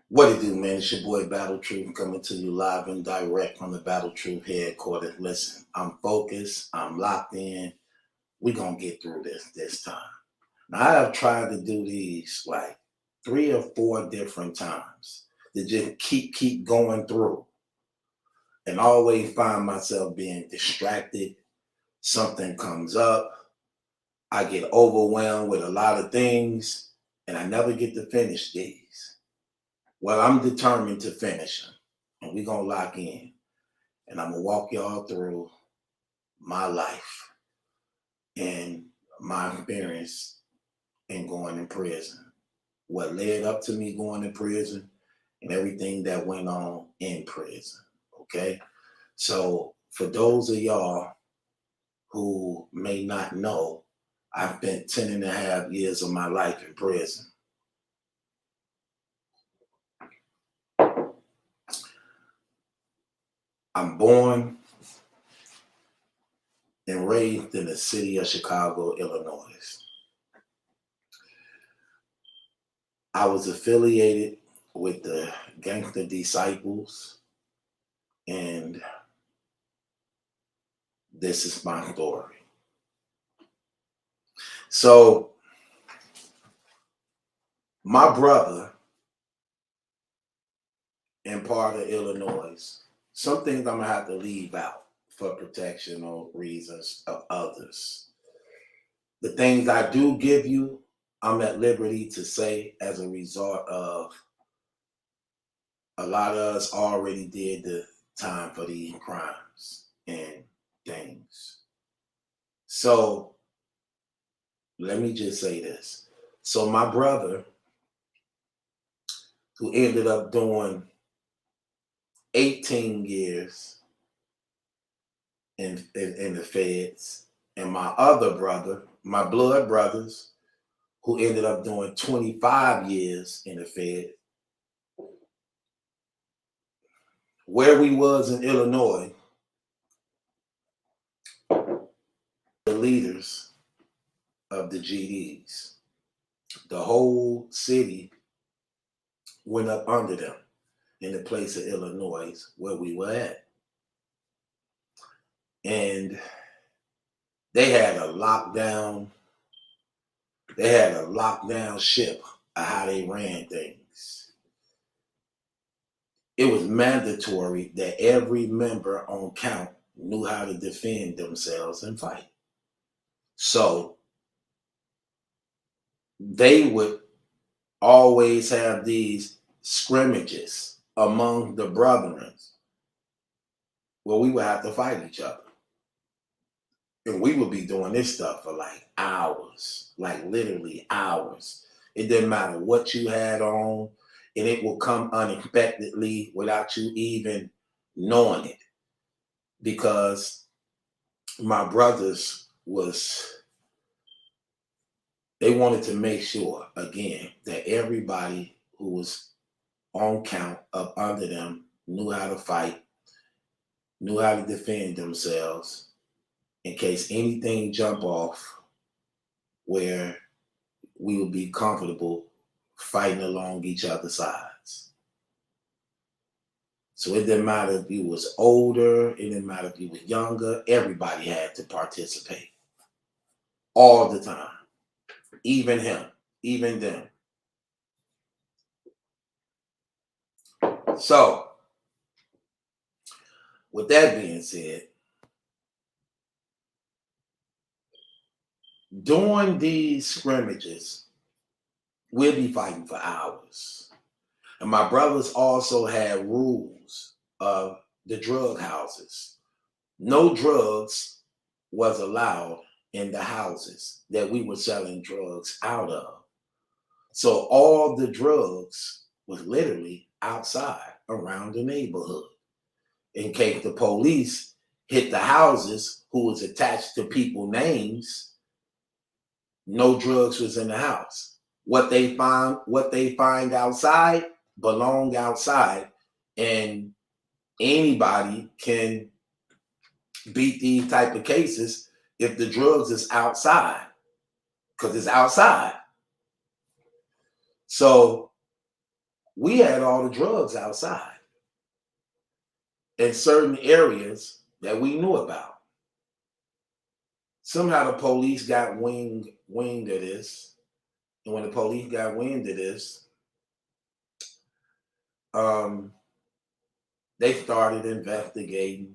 What it do, man? It's your boy Battle Truth coming to you live and direct from the Battle Truth headquarters. Listen, I'm focused. I'm locked in. We're going to get through this time. Now, I have tried to do these like 3 or 4 different times to just keep going through and always find myself being distracted. Something comes up. I get overwhelmed with a lot of things and I never get to finish these. Well, I'm determined to finish them, and we're going to lock in. And I'm going to walk y'all through my life and my experience in going in prison, what led up to me going in prison, and everything that went on in prison, okay? So for those of y'all who may not know, I've spent 10 and a half years of my life in prison. I'm born and raised in the city of Chicago, Illinois. I was affiliated with the Gangster Disciples, and this is my story. So, my brother in part of Illinois, some things I'm gonna have to leave out for protection or reasons of others. The things I do give you, I'm at liberty to say as a result of a lot of us already did the time for these crimes and things. So let me just say this. So my brother, who ended up doing 18 years in the feds, and my other brother, my blood brothers, who ended up doing 25 years in the Fed. Where we was in Illinois, the leaders of the GDs, the whole city went up under them in the place of Illinois where we were at. And they had a lockdown ship of how they ran things. It was mandatory that every member on count knew how to defend themselves and fight. So they would always have these scrimmages among the brethren where we would have to fight each other. And we would be doing this stuff for like hours, like literally hours. It didn't matter what you had on, and it will come unexpectedly without you even knowing it. Because my brothers they wanted to make sure, again, that everybody who was on count up under them knew how to fight, knew how to defend themselves in case anything jump off, where we would be comfortable fighting along each other's sides. So it didn't matter if you was older, it didn't matter if you were younger, everybody had to participate all the time. Even him, even them. So, with that being said, during these scrimmages, we'll be fighting for hours. And my brothers also had rules of the drug houses. No drugs was allowed in the houses that we were selling drugs out of. So all the drugs was literally outside around the neighborhood. In case the police hit the houses who was attached to people's names, no drugs was in the house. What they find outside belong outside, and anybody can beat these type of cases if the drugs is outside, because it's outside. So we had all the drugs outside in certain areas that we knew about. Somehow the police got winged of this. And when the police got wind of this, um, they started investigating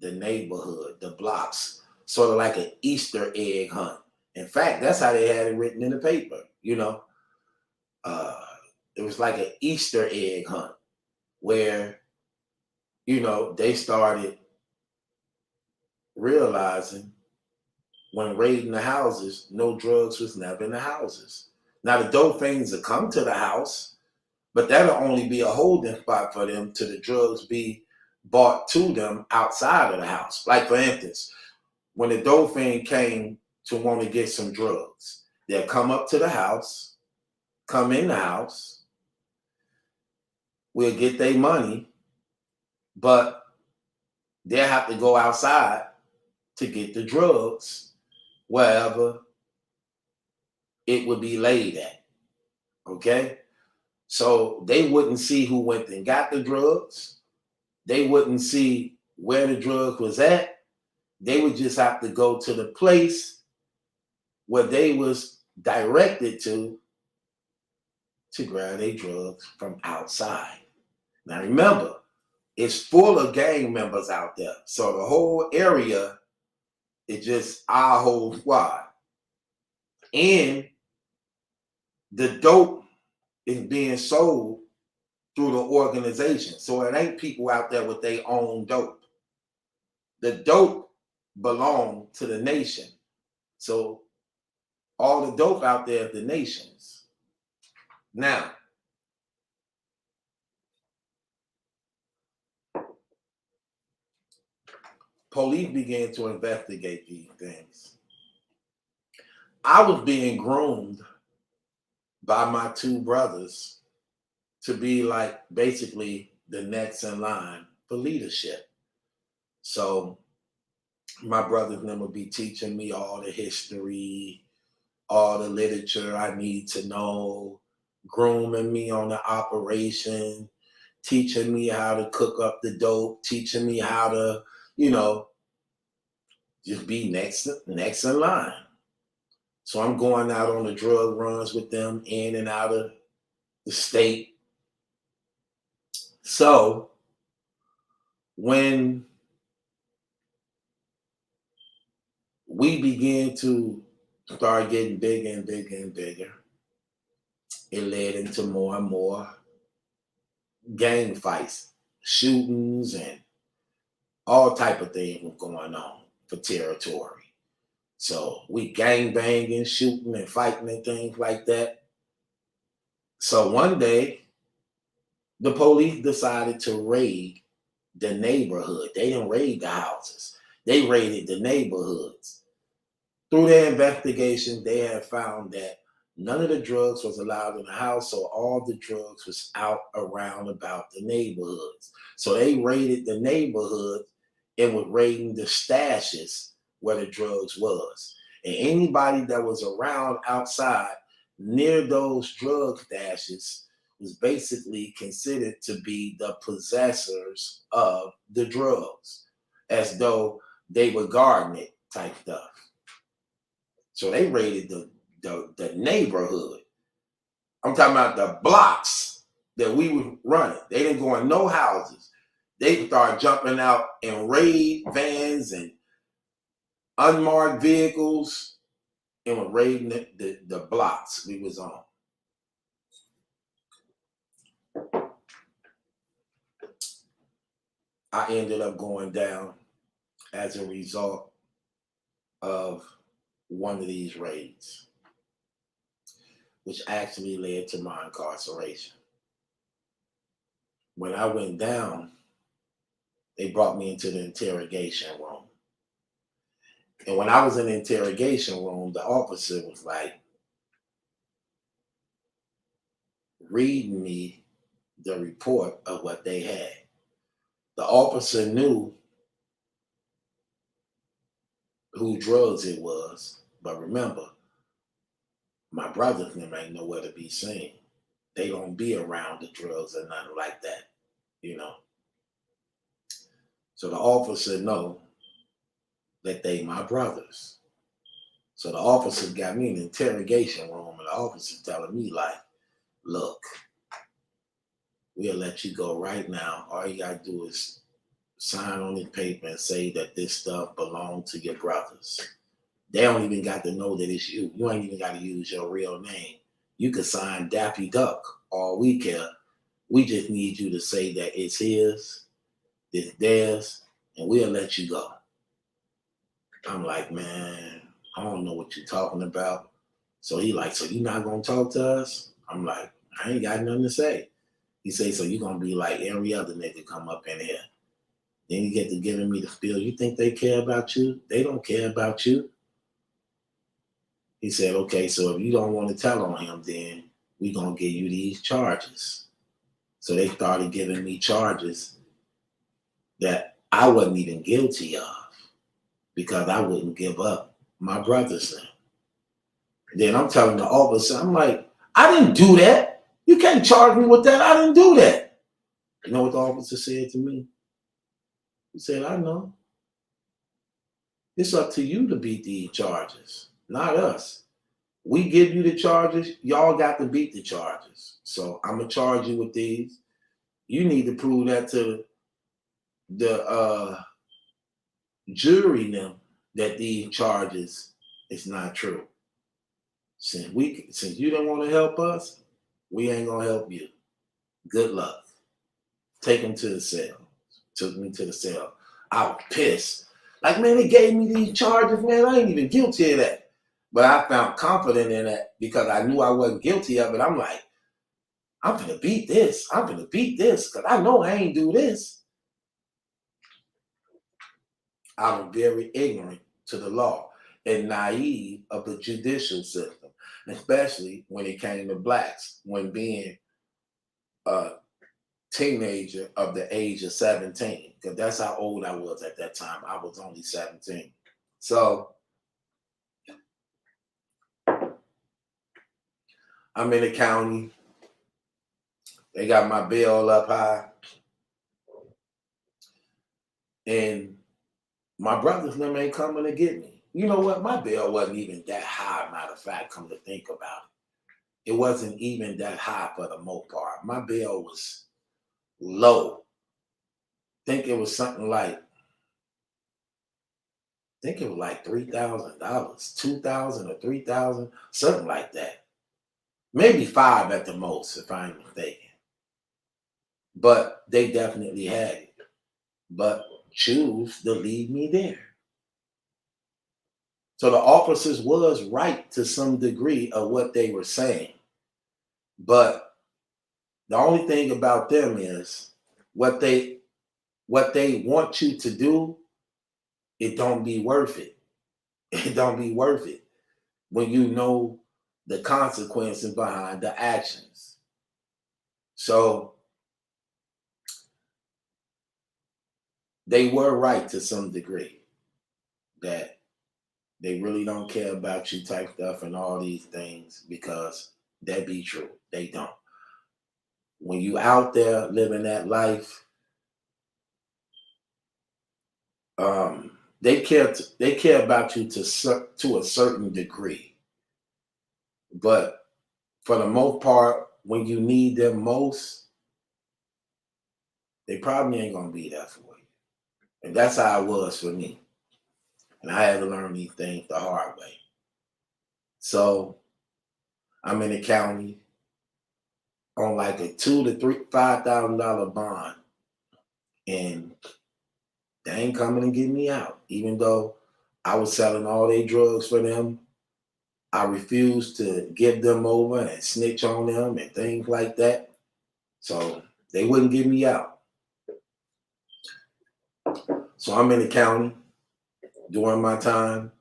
the neighborhood, the blocks, sort of like an Easter egg hunt. In fact, that's how they had it written in the paper. Uh, it was like an Easter egg hunt where, they started realizing when raiding the houses, no drugs was never in the houses. Now the dope fiends will come to the house, but that'll only be a holding spot for them till the drugs be bought to them outside of the house. Like for instance, when the dope fiend came to want to get some drugs, they'll come up to the house, come in the house, we'll get their money, but they'll have to go outside to get the drugs wherever it would be laid at. Okay? So they wouldn't see who went and got the drugs. They wouldn't see where the drug was at. They would just have to go to the place where they was directed to grab their drugs from outside. Now remember, it's full of gang members out there. So the whole area is just our whole squad. And the dope is being sold through the organization. So it ain't people out there with their own dope. The dope belong to the nation. So all the dope out there is the nation's. Now, police began to investigate these things. I was being groomed by my two brothers to be like basically the next in line for leadership. So my brothers and them would be teaching me all the history, all the literature I need to know, grooming me on the operation, teaching me how to cook up the dope, teaching me how to, just be next in line. So I'm going out on the drug runs with them in and out of the state. So when we began to start getting bigger and bigger and bigger, it led into more and more gang fights, shootings, and all type of things were going on for territory. So we gang banging, shooting and fighting and things like that. So one day, the police decided to raid the neighborhood. They didn't raid the houses. They raided the neighborhoods. Through their investigation, they had found that none of the drugs was allowed in the house, so all the drugs was out around about the neighborhoods. So they raided the neighborhood and were raiding the stashes where the drugs was. And anybody that was around outside near those drug stashes was basically considered to be the possessors of the drugs, as though they were guarding it type stuff. So they raided the neighborhood. I'm talking about the blocks that we were running. They didn't go in no houses. They started jumping out in raid vans and unmarked vehicles and were raiding the blocks we was on. I ended up going down as a result of one of these raids, which actually led to my incarceration. When I went down, they brought me into the interrogation room. And when I was in the interrogation room, the officer was like reading me the report of what they had. The officer knew who drugs it was, but remember, my brothers and them ain't nowhere to be seen. they don't be around the drugs or nothing like that, you know. So the officer know that they my brothers. So the officer got me in the interrogation room, and the officer telling me like, look, we'll let you go right now. All you gotta do is sign on the paper and say that this stuff belongs to your brothers. They don't even got to know that it's you. You ain't even got to use your real name. You could sign Daffy Duck. All we care. We just need you to say that it's his, it's theirs, and we'll let you go. I'm like, man, I don't know what you're talking about. So he like, so you not gonna talk to us? I'm like, I ain't got nothing to say. He say, so you gonna be like every other nigga come up in here. Then you get to giving me the spiel. You think they care about you? They don't care about you. He said, okay, so if you don't want to tell on him, then we gonna give you these charges. So they started giving me charges that I wasn't even guilty of because I wouldn't give up my brother's name. Then I'm telling the officer, I'm like, I didn't do that. You can't charge me with that. I didn't do that. You know what the officer said to me? He said, I know. It's up to you to beat these charges, not us. We give you the charges. Y'all got to beat the charges. So I'm going to charge you with these. You need to prove that to the jury now that these charges is not true. Since you don't want to help us, we ain't gonna help you. Good luck. Take him to the cell. Took me to the cell. I was pissed. Like, man, they gave me these charges, man. I ain't even guilty of that. But I found confidence in that because I knew I wasn't guilty of it. I'm like, I'm gonna beat this. I'm gonna beat this because I know I ain't do this. I was very ignorant to the law and naive of the judicial system, especially when it came to blacks, when being a teenager of the age of 17, because that's how old I was at that time. I was only 17. So I'm in the county. They got my bail up high. And my brothers them ain't coming to get me. You know what? My bail wasn't even that high, matter of fact, come to think about it. It wasn't even that high for the most part. My bail was low. I think it was something like, $3,000, 2,000 or 3,000, something like that. Maybe 5 at the most, if I'm mistaken. But they definitely had it. But choose to leave me there. So the officers was right to some degree of what they were saying. But the only thing about them is what they want you to do, it don't be worth it. It don't be worth it when you know the consequences behind the actions. So they were right to some degree that they really don't care about you type stuff and all these things because that be true. They don't. When you out there living that life, they care about you to a certain degree. But for the most part, when you need them most, they probably ain't gonna be there for you. And that's how it was for me. And I had to learn these things the hard way. So I'm in the county on like a $2,000 to $5,000 bond, and they ain't coming and get me out. Even though I was selling all their drugs for them, I refused to give them over and snitch on them and things like that. So they wouldn't get me out. So I'm in the county during my time.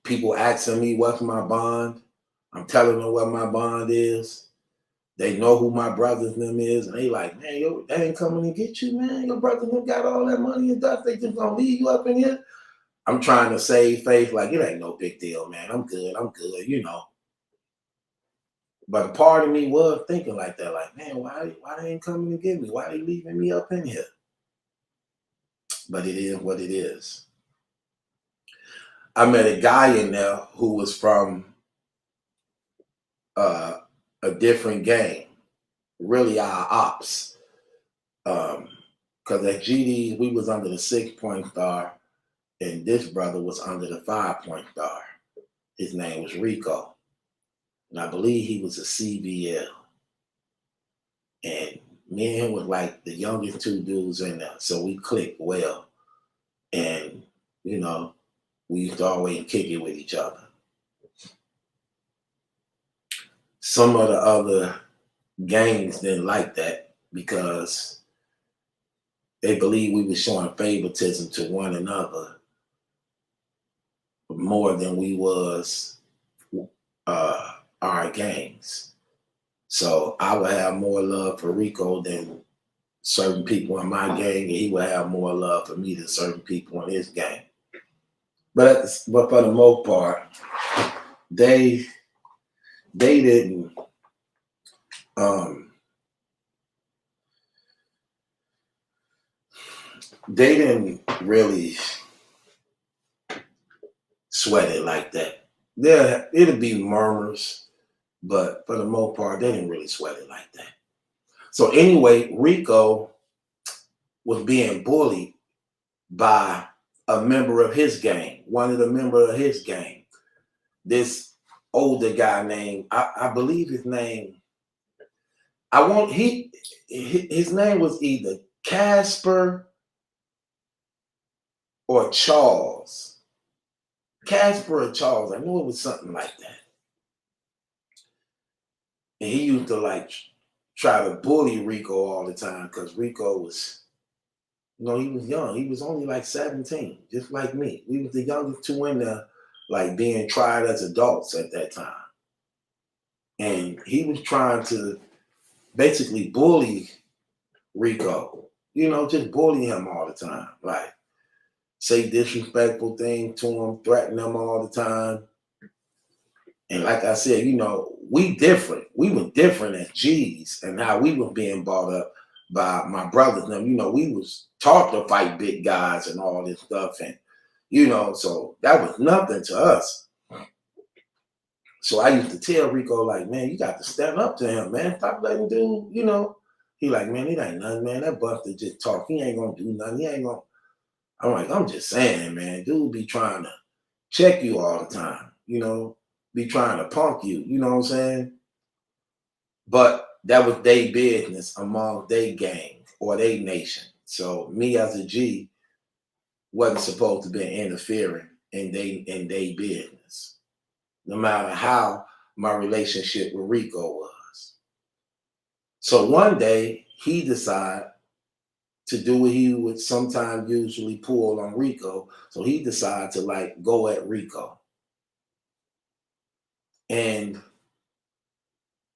People asking me what's my bond. I'm telling them what my bond is. They know who my brothers and them is, and they like, man, yo, they ain't coming to get you, man. Your brothers them got all that money and stuff. They just gonna leave you up in here. I'm trying to save face, like it ain't no big deal, man. I'm good, you know. But a part of me was thinking like that, like, man, why they ain't coming to get me? Why they leaving me up in here? But it is what it is. I met a guy in there who was from uh, a different gang, really our ops. Because at GD, we was under the 6-point star, and this brother was under the 5-point star. His name was Rico. And I believe he was a CBL. And me and him was like the youngest two dudes in there. So we clicked well. And, you know, we used to always kick it with each other. Some of the other gangs didn't like that because they believed we were showing favoritism to one another more than we was our gangs. So I would have more love for Rico than certain people in my gang, and he would have more love for me than certain people in his gang. But for the most part, they didn't they didn't really sweat it like that. It'll be murmurs, but for the most part, they didn't really sweat it like that. So anyway, Rico was being bullied by a member of his gang, one of the members of his gang. This older guy named, I believe his name, his name was either Casper or Charles. Casper or Charles, I knew it was something like that. And he used to like try to bully Rico all the time because Rico was, he was young. He was only like 17, just like me. We was the youngest two in there, like being tried as adults at that time. And he was trying to basically bully Rico, just bully him all the time. Like say disrespectful things to him, threaten him all the time. And like I said, we different. We were different as G's and how we were being brought up by my brothers. And we was taught to fight big guys and all this stuff. And, so that was nothing to us. So I used to tell Rico, like, man, you got to stand up to him, man. Stop letting dude, He like, man, it ain't nothing, man. That buster just talk. He ain't gonna do nothing. He ain't gonna. I'm like, I'm just saying, man. Dude be trying to check you all the time, be trying to punk you, you know what I'm saying? But that was their business among their gang or their nation. So me as a G wasn't supposed to be interfering in they business, no matter how my relationship with Rico was. So one day he decided to do what he would sometimes usually pull on Rico. So he decided to like go at Rico. And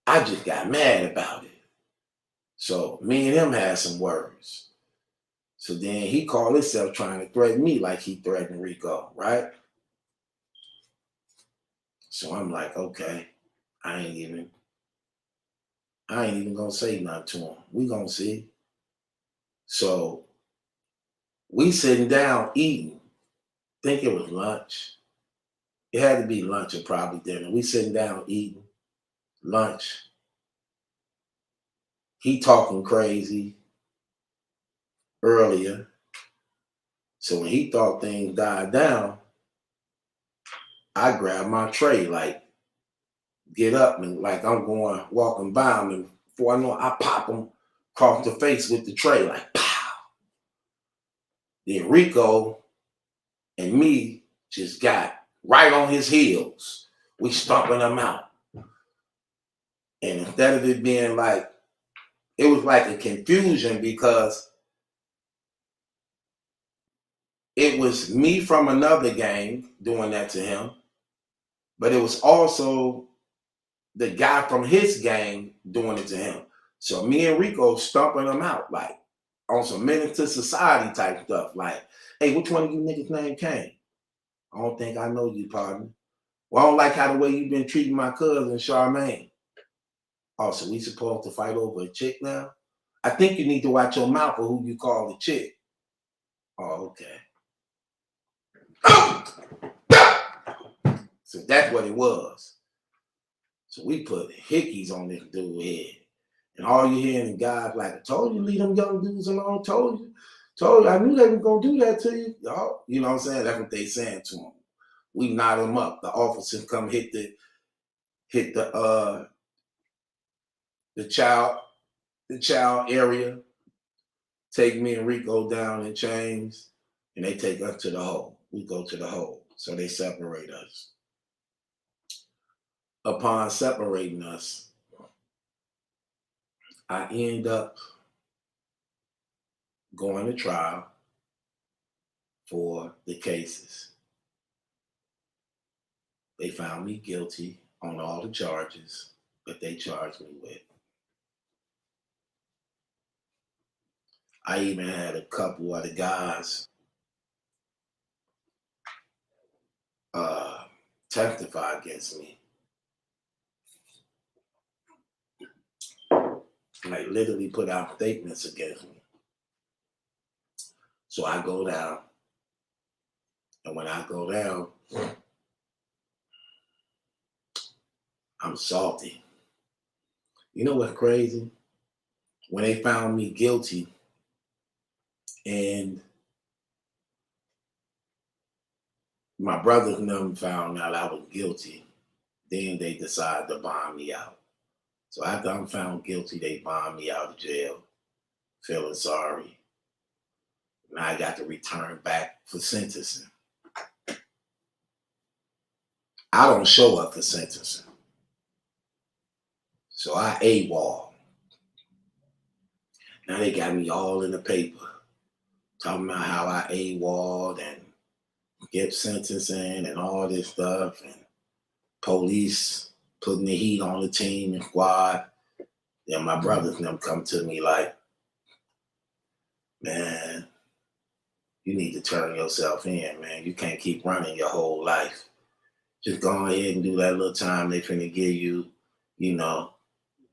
I just got mad about it. So me and him had some words. So then he called himself trying to threaten me like he threatened Rico, right? So I'm like, okay, I ain't even gonna say nothing to him. We gonna see. So we sitting down eating. Think it was lunch. It had to be lunch or probably dinner. We sitting down eating lunch. He talking crazy earlier. So when he thought things died down, I grabbed my tray, like get up and like I'm going walking by him, and before I know it, I pop him across the face with the tray, like pow. Then Rico and me just got right on his heels. We stomping him out. And instead of it being like, it was like a confusion because it was me from another gang doing that to him, but it was also the guy from his gang doing it to him. So me and Rico stomping him out, like on some menace to society type stuff. Like, hey, which one of you niggas name Kane? I don't think I know you, partner. Well, I don't like how the way you've been treating my cousin Charmaine. Oh, so we supposed to fight over a chick now? I think you need to watch your mouth for who you call a chick. Oh, okay. So that's what it was. So we put hickeys on this dude's head. And all you hearing the guys like, I told you, leave them young dudes alone. Told you, I knew they were going to do that to you. Y'all, you know what I'm saying? That's what they saying to him. We knot him up. The officers come hit the child area, take me and Rico down in chains, and they take us to the hole. We go to the hole. So they separate us. Upon separating us, I end up going to trial for the cases. They found me guilty on all the charges that they charged me with. I even had a couple of the guys testify against me. Like literally put out statements against me. So I go down, and when I go down, I'm salty. You know what's crazy? When they found me guilty and my brothers and them found out I was guilty, then they decided to bond me out. So after I'm found guilty, they bond me out of jail, feeling sorry. Now I got to return back for sentencing. I don't show up for sentencing. So I AWOL. Now they got me all in the paper, talking about how I AWOL'd and get sentencing and all this stuff, and police putting the heat on the team and squad. Then my brothers and them come to me like, man, you need to turn yourself in, man. You can't keep running your whole life. Just go ahead and do that little time they finna give you. You know,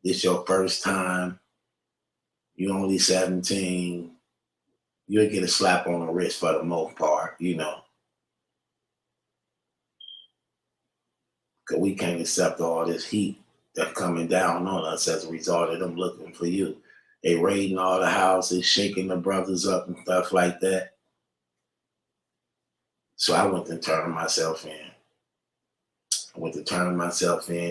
this your first time. You only 17. You'll get a slap on the wrist for the most part, you know. Because we can't accept all this heat that's coming down on us as a result of them looking for you. They raiding all the houses, shaking the brothers up and stuff like that. So I went to turn myself in.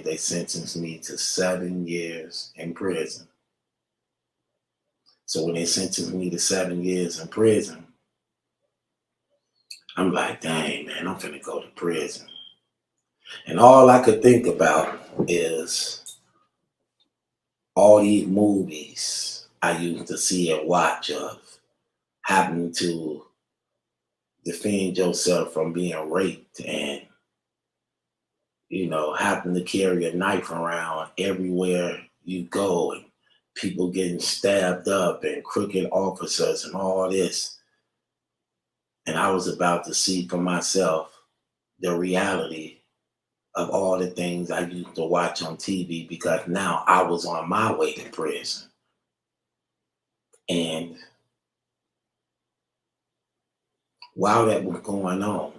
They sentenced me to 7 years in prison. So when they sentenced me to 7 years in prison, I'm like, dang, man, I'm finna go to prison. And all I could think about is all these movies I used to see and watch of having to defend yourself from being raped and, you know, having to carry a knife around everywhere you go and people getting stabbed up and crooked officers and all this. And I was about to see for myself the reality of all the things I used to watch on TV, because now I was on my way to prison. And while that was going on,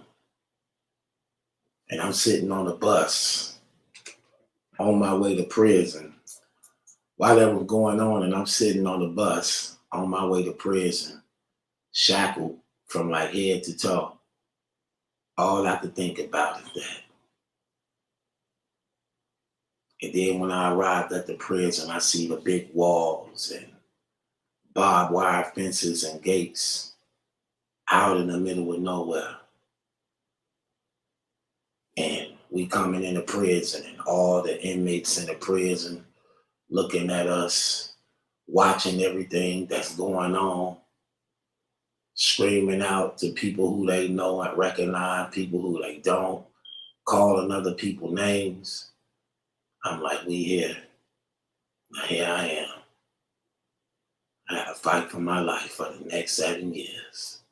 and I'm sitting on the bus on my way to prison, while that was going on and I'm sitting on the bus on my way to prison, shackled from like head to toe, all I could think about is that. And then when I arrived at the prison, I see the big walls and barbed wire fences and gates out in the middle of nowhere. And we coming into prison and all the inmates in the prison looking at us, watching everything that's going on, screaming out to people who they know and recognize, people who they don't, calling other people names. I'm like, we here. Now here I am. I had to fight for my life for the next 7 years.